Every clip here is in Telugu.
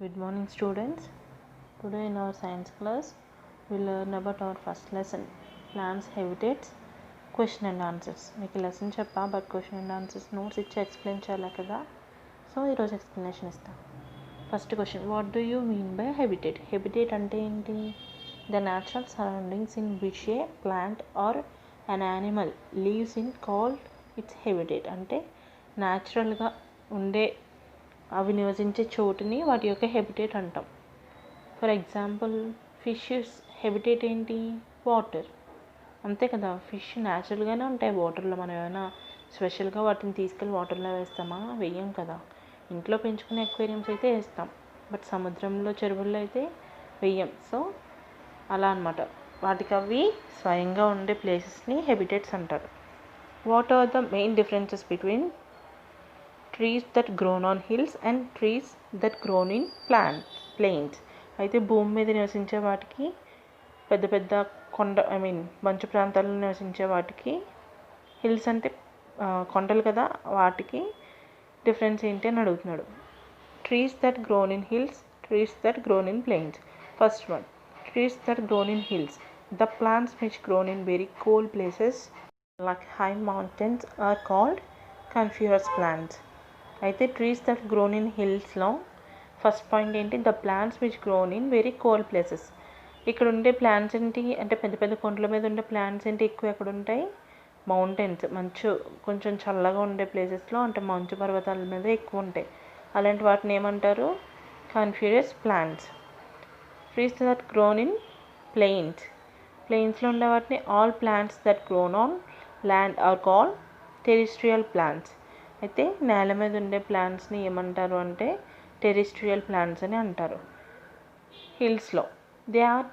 Good morning, students. Today in our science class, we learn about our first lesson, plants, habitats, question and answers. మీకు లెసన్ చెప్పా but question and answers notes ఇచ్చి ఎక్స్ప్లెయిన్ చేయాలి కదా, సో ఈరోజు ఎక్స్ప్లెనేషన్ ఇస్తాను. First question, what do you mean by habitat? Habitat అంటే ఏంటి? The natural surroundings in which a plant or an animal lives in called its habitat. అంటే న్యాచురల్గా ఉండే అవి నివసించే చోటుని వాటి యొక్క హ్యాబిటేట్ అంటాం. ఫర్ ఎగ్జాంపుల్, ఫిషెస్ హ్యాబిటేట్ ఏంటి? వాటర్. అంతే కదా, ఫిష్ న్యాచురల్గానే ఉంటాయి వాటర్లో. మనం ఏమైనా స్పెషల్గా వాటిని తీసుకెళ్ళి వాటర్లో వేస్తామా? వేయం కదా. ఇంట్లో పెంచుకునే అక్వేరియంస్ అయితే వేస్తాం, బట్ సముద్రంలో చెరువుల్లో అయితే వేయం. సో అలా అనమాట, వాటికి అవి స్వయంగా ఉండే ప్లేసెస్ని హ్యాబిటేట్స్ అంటారు. What are the main differences between trees that grown on hills and trees that grown in plains? అయితే భూమి మీద నివసించే వాటికి, పెద్ద పెద్ద మంచు ప్రాంతాల్లో నివసించే వాటికి, హిల్స్ అంటే కొండలు కదా, వాటికి డిఫరెన్స్ ఏంటి అని అడుగుతున్నాడు. Trees that grown in hills, trees that grown in plains. First one, trees that grown in hills. The plants which grown in very cold places like high mountains are called coniferous plants. అయితే ట్రీస్ దట్ గ్రోన్ ఇన్ హిల్స్లో ఫస్ట్ పాయింట్ ఏంటి? The plants which grown in very cold places. ఇక్కడ ఉండే ప్లాంట్స్ ఏంటి అంటే, పెద్ద పెద్ద కొండల మీద ఉండే ప్లాంట్స్ ఏంటి ఎక్కువ ఎక్కడ ఉంటాయి? మౌంటైన్స్, కొంచెం చల్లగా ఉండే ప్లేసెస్లో, అంటే మంచు పర్వతాల మీద ఎక్కువ ఉంటాయి. అలాంటి వాటిని ఏమంటారు? Coniferous plants. Trees that grown in ప్లెయిన్స్లో ఉండే వాటిని all plants that grown on land are called terrestrial plants. అయితే నేల మీద ఉండే ప్లాంట్స్ని ఏమంటారు అంటే టెరిస్ట్రియల్ ప్లాంట్స్ అని అంటారు. హిల్స్లో they are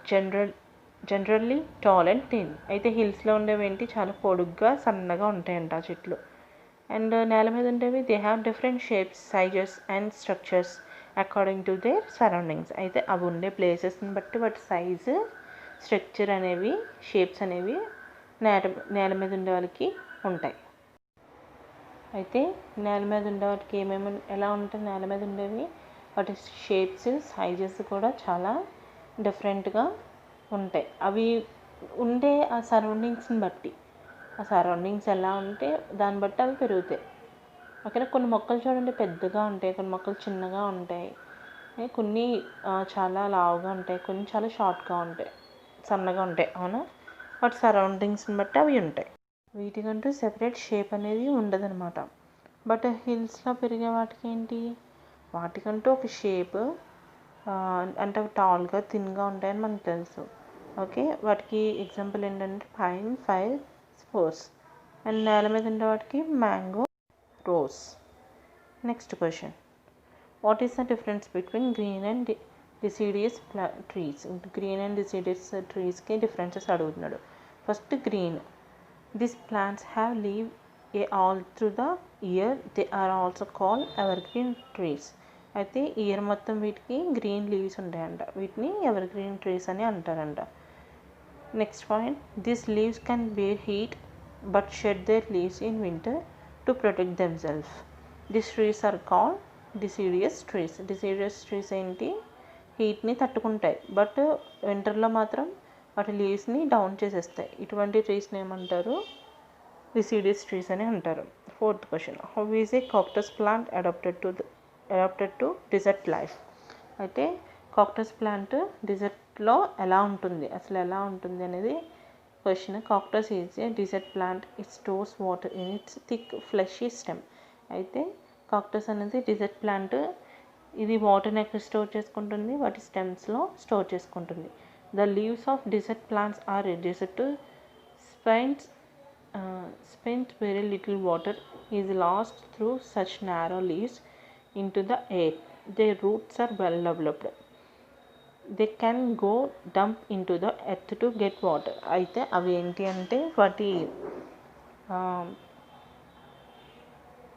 generally tall and thin. అయితే హిల్స్లో ఉండేవి ఏంటి? చాలా పొడుగ్గా సన్నగా ఉంటాయంట ఆ చెట్లు. అండ్ నేల మీద ఉండేవి they have different shapes, sizes and structures according to their surroundings. అయితే అవి ఉండే ప్లేసెస్ని బట్టి వాటి సైజు, స్ట్రక్చర్ అనేవి, షేప్స్ అనేవి నేల మీద ఉండే వాళ్ళకి ఉంటాయి. అయితే నేల మీద ఉండే వాటికి ఎలా ఉంటాయి? నేల మీద ఉండేవి వాటి షేప్స్, సైజెస్ కూడా చాలా డిఫరెంట్గా ఉంటాయి. అవి ఉండే ఆ సరౌండింగ్స్ని బట్టి, ఆ సరౌండింగ్స్ ఎలా ఉంటే దాన్ని బట్టి అవి పెరుగుతాయి. అక్కడ కొన్ని మొక్కలు చూడండి పెద్దగా ఉంటాయి, కొన్ని మొక్కలు చిన్నగా ఉంటాయి, కొన్ని చాలా లావుగా ఉంటాయి, కొన్ని చాలా షార్ట్గా ఉంటాయి, సన్నగా ఉంటాయి. అవునా? వాటి సరౌండింగ్స్ని బట్టి అవి ఉంటాయి. వీటికంటూ సెపరేట్ షేప్ అనేది ఉండదన్నమాట. బట్ హిల్స్లో పెరిగే వాటికి ఏంటి? వాటికంటూ ఒక షేప్, అంటే అవి టాల్గా, థిన్గా ఉంటాయని మనకు తెలుసు. ఓకే, వాటికి ఎగ్జాంపుల్ ఏంటంటే పైన్, ఫైర్, స్పోర్స్. అండ్ నేల మీద ఉండే వాటికి mango, rose. Next question, what is the difference between green and deciduous trees? Green and deciduous ట్రీస్కి డిఫరెన్సెస్ అడుగుతున్నాడు. First, green. These plants have leaves all through the year. They are also called evergreen trees. అయితే ఇయర్ మొత్తం వీటికి గ్రీన్ లీవ్స్ ఉంటాయంట, వీటిని ఎవర్ గ్రీన్ ట్రీస్ అని అంటారంట. Next point, this leaves can bear heat but shed their leaves in winter to protect themself. This trees are called deciduous trees. Deciduous trees ఏంటి? హీట్ని తట్టుకుంటాయి, బట్ వింటర్లో మాత్రం వాటి లీవ్స్ని డౌన్ చేసేస్తాయి. ఇటువంటి ట్రీస్ని ఏమంటారు? డిసిడియస్ ట్రీస్ అని అంటారు. Fourth question, how is a cactus plant adapted to desert life? అయితే కాక్టస్ ప్లాంట్ డిజర్ట్లో ఎలా ఉంటుంది, అసలు ఎలా ఉంటుంది అనేది question. Cactus is a desert plant. It stores water in its thick fleshy stem. అయితే కాక్టస్ అనేది డిజర్ట్ ప్లాంట్. ఇది వాటర్ని ఎక్కడ స్టోర్ చేసుకుంటుంది? వాటి స్టెమ్స్లో స్టోర్ చేసుకుంటుంది. The leaves of desert plants are reduced to spent very little water is lost through such narrow leaves into the air. Their roots are well developed. They can go dump into the earth to get water. అయితే అవి ఏంటి అంటే వాటి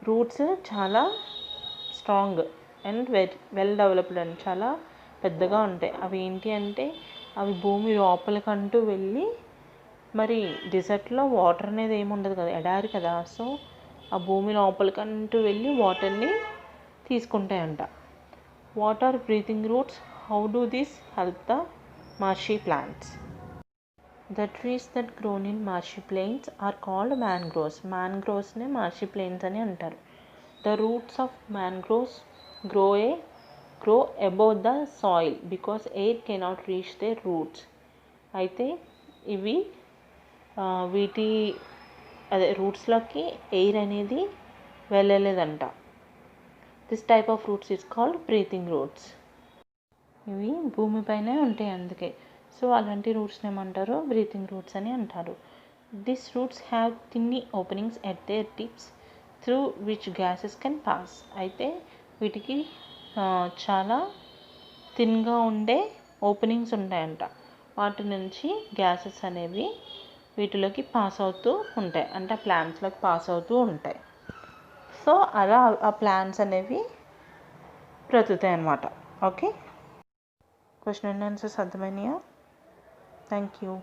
రూట్స్ చాలా స్ట్రాంగ్ అండ్ వెల్ డెవలప్డ్ అని, చాలా పెద్దగా ఉంటాయి. అవి ఏంటి అంటే అవి భూమి లోపలికంటూ వెళ్ళి, మరి డిజర్ట్లో వాటర్ అనేది ఏమి ఉండదు కదా, ఎడారి కదా, సో ఆ భూమి లోపలికంటూ వెళ్ళి వాటర్ని తీసుకుంటాయంట. What are breathing roots? How do these help the marshy plants? The trees that grow in marshy plains are called mangroves. Mangroves ne marshy plains అని అంటారు. The roots of mangroves grow above the soil because air cannot reach their roots. అయితే ఇవి వీటి అదే రూట్స్లోకి ఎయిర్ అనేది వెళ్ళలేదంట. This type of roots is called breathing roots. ఇవి భూమిపైనే ఉంటాయి అందుకే. సో అలాంటి రూట్స్ని ఏమంటారు? బ్రీతింగ్ రూట్స్ అని అంటారు. This roots have tiny openings at their tips through which gases can pass. అయితే వీటికి చాలా థిన్గా ఉండే ఓపెనింగ్స్ ఉంటాయంట. వాటి నుంచి గ్యాసెస్ అనేవి వీటిలోకి పాస్ అవుతూ ఉంటాయి, అంటే ప్లాంట్స్లోకి పాస్ అవుతూ ఉంటాయి. సో అలా ఆ ప్లాంట్స్ అనేవి బ్రతుకుతాయి అన్నమాట. ఓకే, క్వశ్చన్ అండ్ ఆన్సర్స్ అర్థమైనాయా? Thank you.